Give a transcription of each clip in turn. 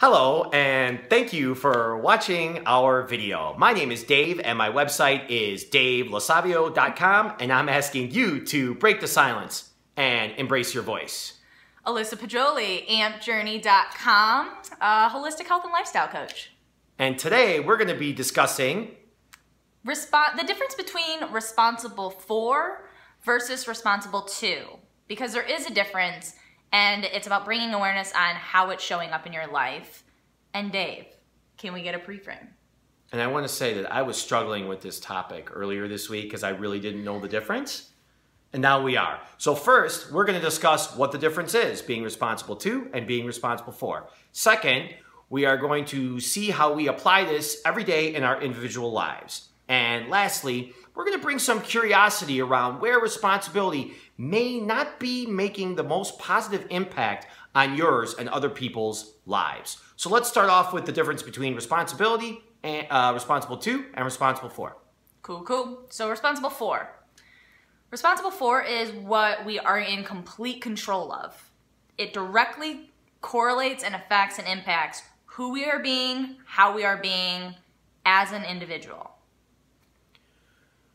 Hello, and thank you for watching our video. My name is Dave, and my website is davelasavio.com, and I'm asking you to break the silence and embrace your voice. Alyssa Pajoli, ampjourney.com, holistic health and lifestyle coach. And today we're going to be discussing the difference between responsible for versus responsible to, because there is a difference. And it's about bringing awareness on how it's showing up in your life. And Dave, can we get a pre-frame? And I want to say that I was struggling with this topic earlier this week because I really didn't know the difference. And now we are. So first, we're going to discuss what the difference is, being responsible to and being responsible for. Second, we are going to see how we apply this every day in our individual lives. And lastly, we're going to bring some curiosity around where responsibility may not be making the most positive impact on yours and other people's lives. So let's start off with the difference between responsibility and responsible to and responsible for. Cool. So responsible for. Responsible for is what we are in complete control of. It directly correlates and affects and impacts who we are being, how we are being as an individual.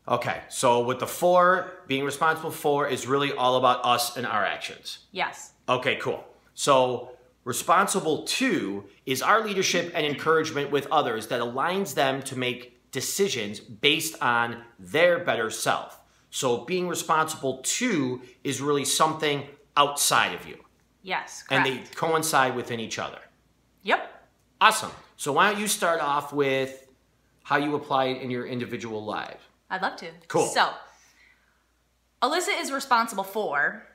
Okay, so with the for, being responsible for is really all about us and our actions. Yes. Okay, cool. So responsible to is our leadership and encouragement with others that aligns them to make decisions based on their better self. So being responsible to is really something outside of you. Yes, correct. And they coincide within each other. Yep. Awesome. So why don't you start off with how you apply it in your individual life? I'd love to. Cool. So, Alyssa is responsible for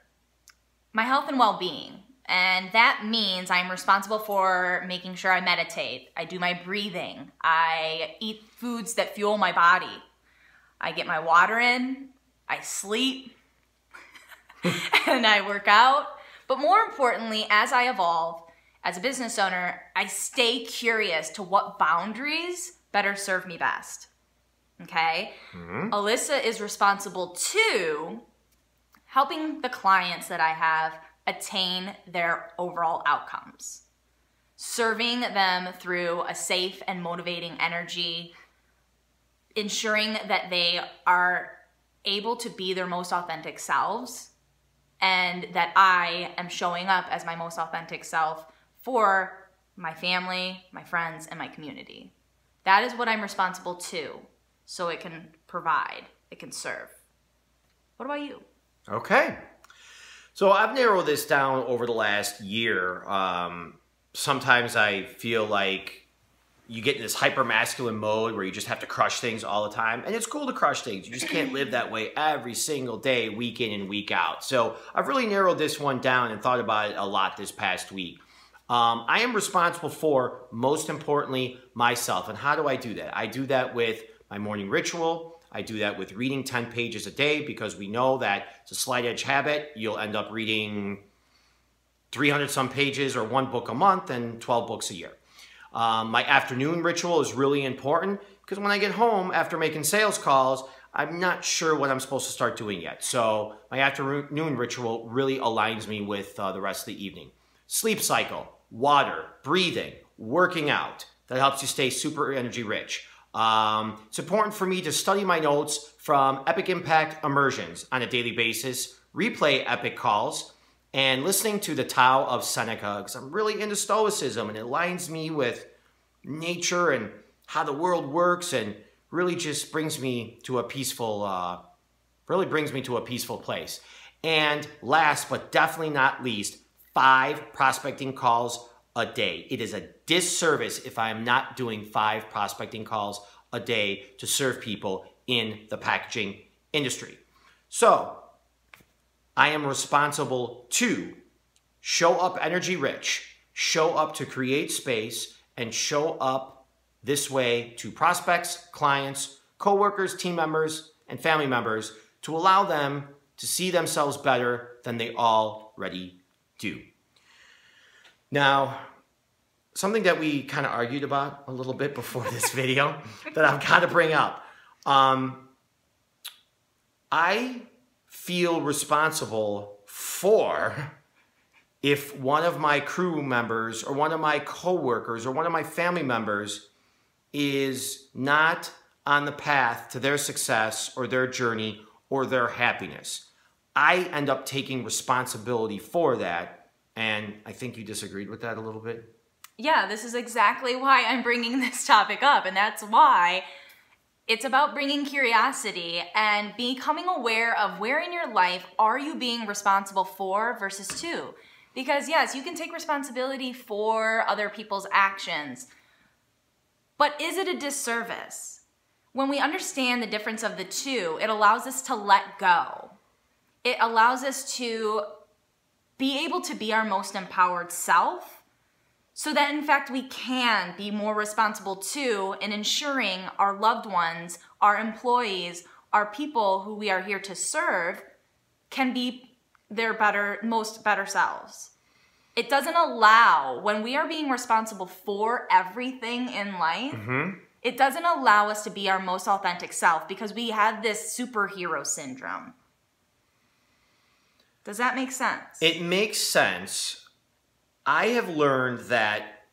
my health and well-being. And that means I'm responsible for making sure I meditate. I do my breathing. I eat foods that fuel my body. I get my water in. I sleep. And I work out. But more importantly, as I evolve as a business owner, I stay curious to what boundaries better serve me best. Okay? Alyssa is responsible to helping the clients that I have attain their overall outcomes. Serving them through a safe and motivating energy, ensuring that they are able to be their most authentic selves, and that I am showing up as my most authentic self for my family, my friends, and my community. That is what I'm responsible to. So it can provide, it can serve. What about you? Okay. So I've narrowed this down over the last year. Sometimes I feel like you get in this hyper-masculine mode where you just have to crush things all the time. And it's cool to crush things. You just can't live that way every single day, week in and week out. So I've really narrowed this one down and thought about it a lot this past week. I am responsible for, most importantly, myself. And how do I do that? I do that with my morning ritual. I do that with reading 10 pages a day because we know that it's a slight edge habit. You'll end up reading 300 some pages or one book a month and 12 books a year. My afternoon ritual is really important because when I get home after making sales calls, I'm not sure what I'm supposed to start doing yet. So my afternoon ritual really aligns me with the rest of the evening. Sleep cycle, water, breathing, working out. That helps you stay super energy rich. It's important for me to study my notes from Epic Impact immersions on a daily basis, replay epic calls, and listening to the Tao of Seneca because I'm really into Stoicism and it aligns me with nature and how the world works and really just brings me to a peaceful, place. And last but definitely not least, 5 prospecting calls a day. It is a disservice if I am not doing 5 prospecting calls a day to serve people in the packaging industry. So I am responsible to show up energy rich, show up to create space, and show up this way to prospects, clients, coworkers, team members, and family members to allow them to see themselves better than they already do. Now, something that we kind of argued about a little bit before this video that I've got to bring up. I feel responsible for if one of my crew members or one of my coworkers or one of my family members is not on the path to their success or their journey or their happiness, I end up taking responsibility for that. And I think you disagreed with that a little bit. Yeah, this is exactly why I'm bringing this topic up. And that's why it's about bringing curiosity and becoming aware of where in your life are you being responsible for versus to. Because yes, you can take responsibility for other people's actions, but is it a disservice? When we understand the difference of the two, it allows us to let go. It allows us to be able to be our most empowered self, so that in fact we can be more responsible too in ensuring our loved ones, our employees, our people who we are here to serve can be their most better selves. It doesn't allow, when we are being responsible for everything in life, it doesn't allow us to be our most authentic self because we have this superhero syndrome. Does that make sense? It makes sense. I have learned that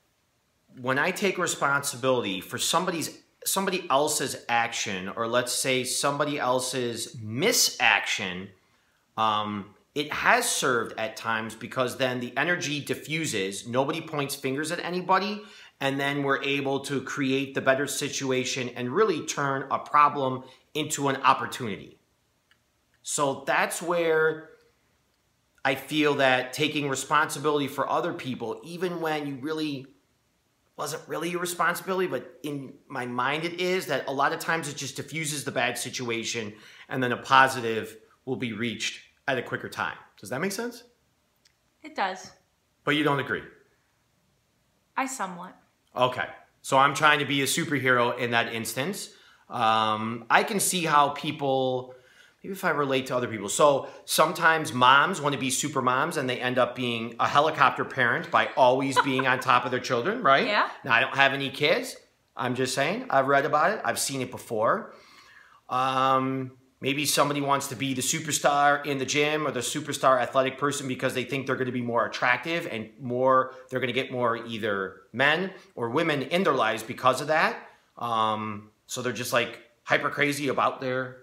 when I take responsibility for somebody else's action, or let's say somebody else's misaction, it has served at times because then the energy diffuses, nobody points fingers at anybody, and then we're able to create the better situation and really turn a problem into an opportunity. So that's where I feel that taking responsibility for other people, even when you really wasn't really your responsibility, but in my mind it is, that a lot of times it just diffuses the bad situation and then a positive will be reached at a quicker time. Does that make sense? It does. But you don't agree? I somewhat. Okay. So I'm trying to be a superhero in that instance. I can see how people... Maybe if I relate to other people. So sometimes moms want to be super moms and they end up being a helicopter parent by always being on top of their children, right? Yeah. Now, I don't have any kids. I'm just saying. I've read about it. I've seen it before. Maybe somebody wants to be the superstar in the gym or the superstar athletic person because they think they're going to be more attractive and they're going to get more either men or women in their lives because of that. So they're just like hyper crazy about their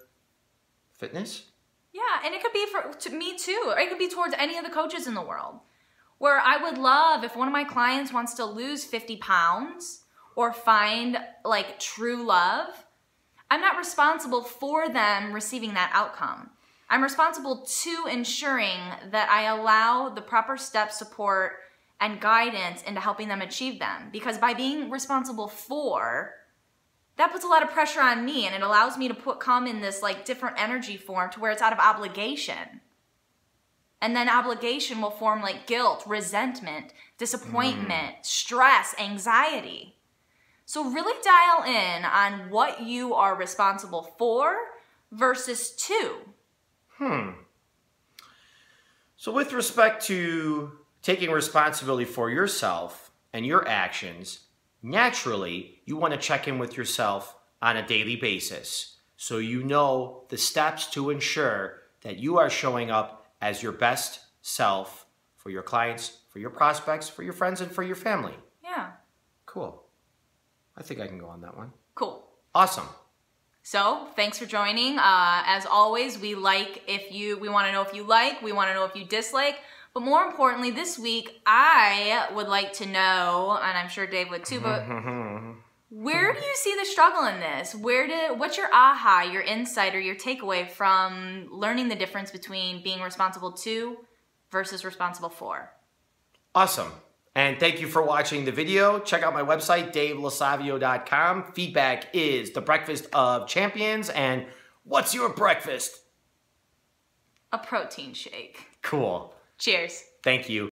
fitness? Yeah, and it could be to me too. Or it could be towards any of the coaches in the world. Where I would love if one of my clients wants to lose 50 pounds or find like true love, I'm not responsible for them receiving that outcome. I'm responsible to ensuring that I allow the proper step, support, and guidance into helping them achieve them. Because by being responsible for, that puts a lot of pressure on me, and it allows me to come in this like different energy form to where it's out of obligation. And then obligation will form like guilt, resentment, disappointment, stress, anxiety. So really dial in on what you are responsible for versus to. So with respect to taking responsibility for yourself and your actions, naturally, you want to check in with yourself on a daily basis so you know the steps to ensure that you are showing up as your best self for your clients, for your prospects, for your friends, and for your family. Yeah. Cool. I think I can go on that one. Cool. Awesome. So thanks for joining. As always, we want to know if you like, we want to know if you dislike. But more importantly, this week, I would like to know, and I'm sure Dave would too, but where do you see the struggle in this? What's your aha, your insight, or your takeaway from learning the difference between being responsible to versus responsible for? Awesome. And thank you for watching the video. Check out my website, davelasavio.com. Feedback is the breakfast of champions. And what's your breakfast? A protein shake. Cool. Cheers. Thank you.